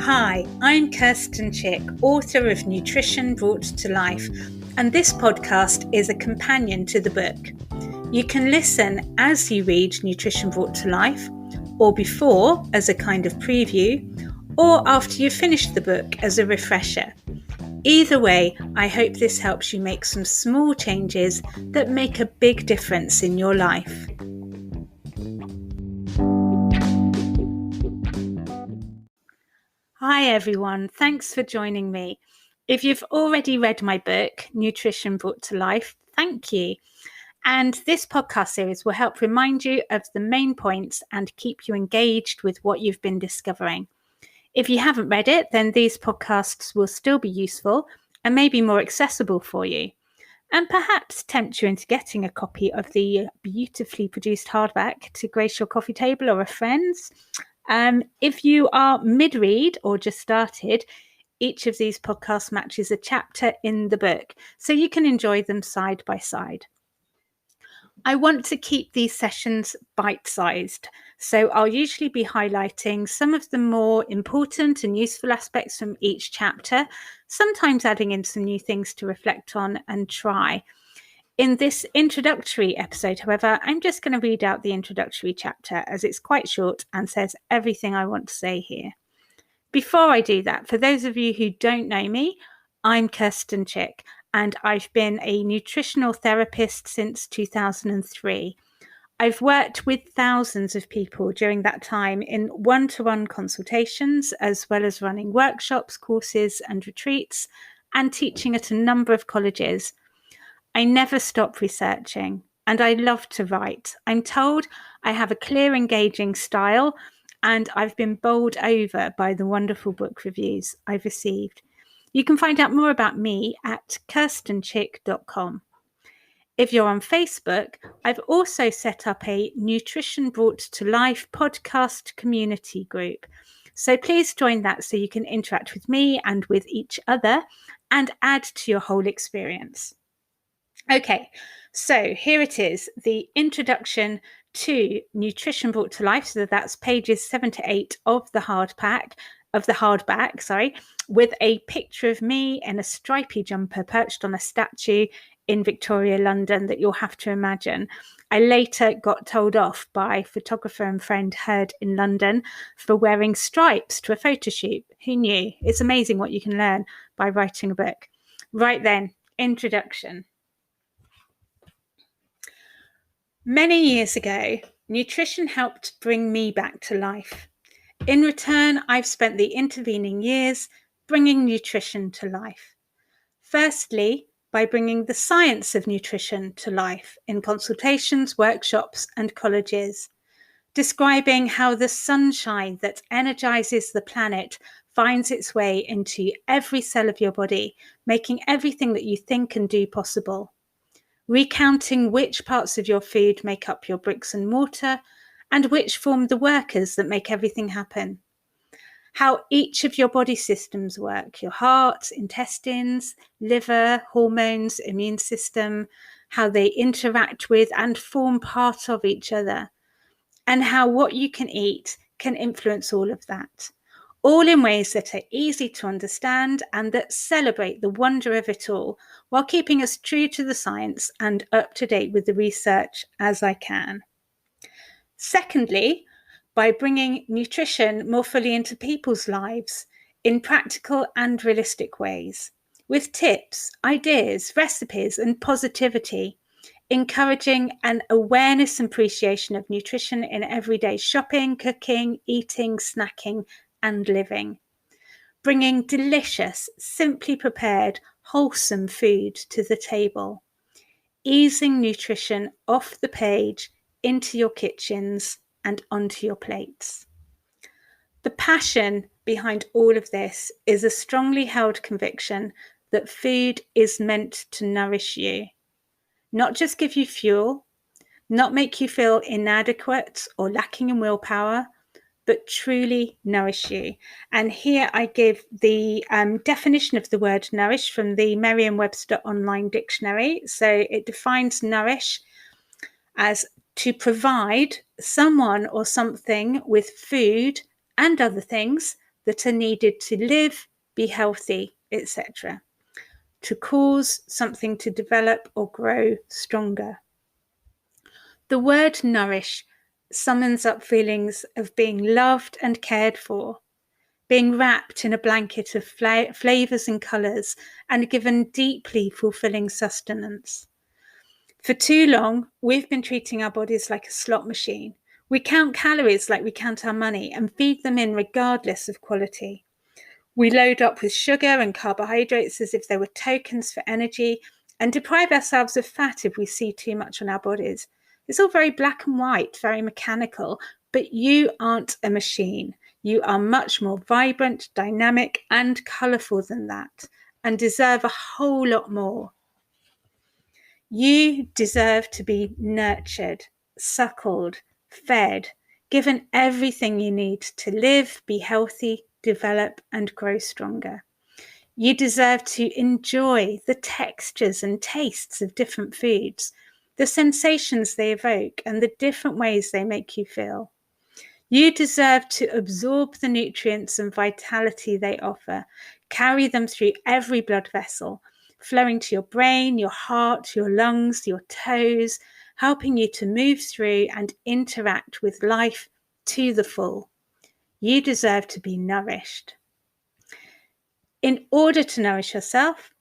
Hi, I'm Kirsten Chick, author of Nutrition Brought to Life, and this podcast is a companion to the book. You can listen as you read Nutrition Brought to Life, or before as a kind of preview, or after you've finished the book as a refresher. Either way, I hope this helps you make some small changes that make a big difference in your life. Hi everyone, thanks for joining me. If you've already read my book, Nutrition Brought to Life, thank you. And this podcast series will help remind you of the main points and keep you engaged with what you've been discovering. If you haven't read it, then these podcasts will still be useful and maybe more accessible for you, and perhaps tempt you into getting a copy of the beautifully produced hardback to grace your coffee table or a friend's. If you are mid-read or just started, each of these podcasts matches a chapter in the book, so you can enjoy them side by side. I want to keep these sessions bite-sized, so I'll usually be highlighting some of the more important and useful aspects from each chapter, sometimes adding in some new things to reflect on and try. In this introductory episode, however, I'm just going to read out the introductory chapter as it's quite short and says everything I want to say here. Before I do that, for those of you who don't know me, I'm Kirsten Chick, and I've been a nutritional therapist since 2003. I've worked with thousands of people during that time in one-to-one consultations, as well as running workshops, courses, and retreats, and teaching at a number of colleges. I never stop researching, and I love to write. I'm told I have a clear, engaging style, and I've been bowled over by the wonderful book reviews I've received. You can find out more about me at kirstenchick.com. If you're on Facebook, I've also set up a Nutrition Brought to Life podcast community group. So please join that so you can interact with me and with each other and add to your whole experience. Okay, so here it is, the introduction to Nutrition Brought to Life. So that's pages 7 to 8 of the hardback, with a picture of me in a stripy jumper perched on a statue in Victoria, London, that you'll have to imagine. I later got told off by photographer and friend Heard in London for wearing stripes to a photo shoot. Who knew? It's amazing what you can learn by writing a book. Right then, introduction. Many years ago, nutrition helped bring me back to life. In return, I've spent the intervening years bringing nutrition to life. Firstly, by bringing the science of nutrition to life in consultations, workshops, and colleges, describing how the sunshine that energizes the planet finds its way into every cell of your body, making everything that you think and do possible. Recounting which parts of your food make up your bricks and mortar and which form the workers that make everything happen. How each of your body systems work, your heart, intestines, liver, hormones, immune system, how they interact with and form part of each other, and how what you can eat can influence all of that. All in ways that are easy to understand and that celebrate the wonder of it all, while keeping us true to the science and up to date with the research as I can. Secondly, by bringing nutrition more fully into people's lives in practical and realistic ways, with tips, ideas, recipes, and positivity, encouraging an awareness and appreciation of nutrition in everyday shopping, cooking, eating, snacking, and living, bringing delicious, simply prepared, wholesome food to the table, easing nutrition off the page into your kitchens and onto your plates. The passion behind all of this is a strongly held conviction that food is meant to nourish you, not just give you fuel, not make you feel inadequate or lacking in willpower, but truly nourish you. And here I give the definition of the word nourish from the Merriam-Webster Online Dictionary. So it defines nourish as to provide someone or something with food and other things that are needed to live, be healthy, etc., to cause something to develop or grow stronger. The word nourish summons up feelings of being loved and cared for, being wrapped in a blanket of flavors and colors and given deeply fulfilling sustenance. For too long, we've been treating our bodies like a slot machine. We count calories like we count our money and feed them in regardless of quality. We load up with sugar and carbohydrates as if they were tokens for energy and deprive ourselves of fat if we see too much on our bodies. It's all very black and white, very mechanical, but you aren't a machine. You are much more vibrant, dynamic, and colourful than that, and deserve a whole lot more. You deserve to be nurtured, suckled, fed, given everything you need to live, be healthy, develop, and grow stronger. You deserve to enjoy the textures and tastes of different foods, the sensations they evoke, and the different ways they make you feel. You deserve to absorb the nutrients and vitality they offer, carry them through every blood vessel, flowing to your brain, your heart, your lungs, your toes, helping you to move through and interact with life to the full. You deserve to be nourished. In order to nourish yourself,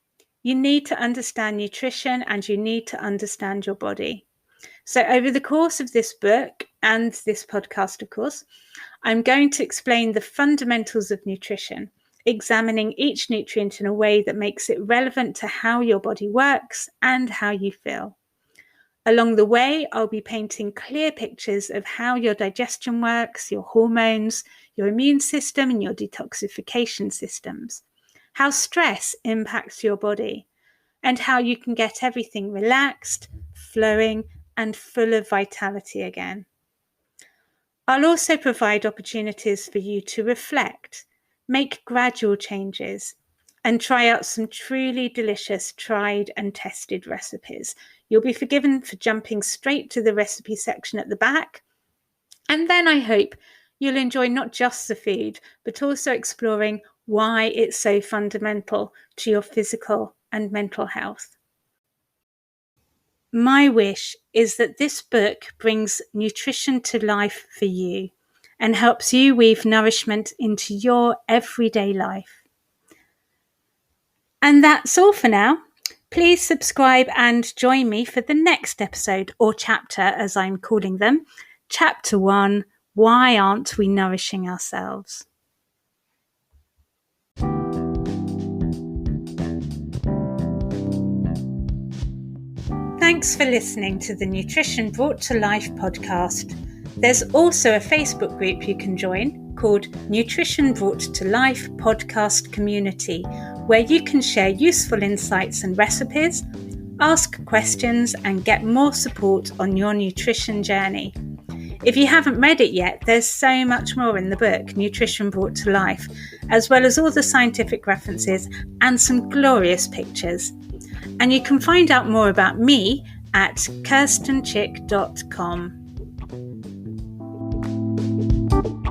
you need to understand nutrition and you need to understand your body. So over the course of this book and this podcast, of course, I'm going to explain the fundamentals of nutrition, examining each nutrient in a way that makes it relevant to how your body works and how you feel. Along the way, I'll be painting clear pictures of how your digestion works, your hormones, your immune system, and your detoxification systems, how stress impacts your body, and how you can get everything relaxed, flowing, and full of vitality again. I'll also provide opportunities for you to reflect, make gradual changes, and try out some truly delicious tried and tested recipes. You'll be forgiven for jumping straight to the recipe section at the back. And then I hope you'll enjoy not just the food, but also exploring why it's so fundamental to your physical and mental health. My wish is that this book brings nutrition to life for you and helps you weave nourishment into your everyday life. And that's all for now. Please subscribe and join me for the next episode, or chapter as I'm calling them. Chapter 1, Why Aren't We Nourishing Ourselves? Thanks for listening to the Nutrition Brought to Life podcast. There's also a Facebook group you can join called Nutrition Brought to Life Podcast Community, where you can share useful insights and recipes, ask questions, and get more support on your nutrition journey. If you haven't read it yet, there's so much more in the book, Nutrition Brought to Life, as well as all the scientific references and some glorious pictures. And you can find out more about me at kirstenchick.com.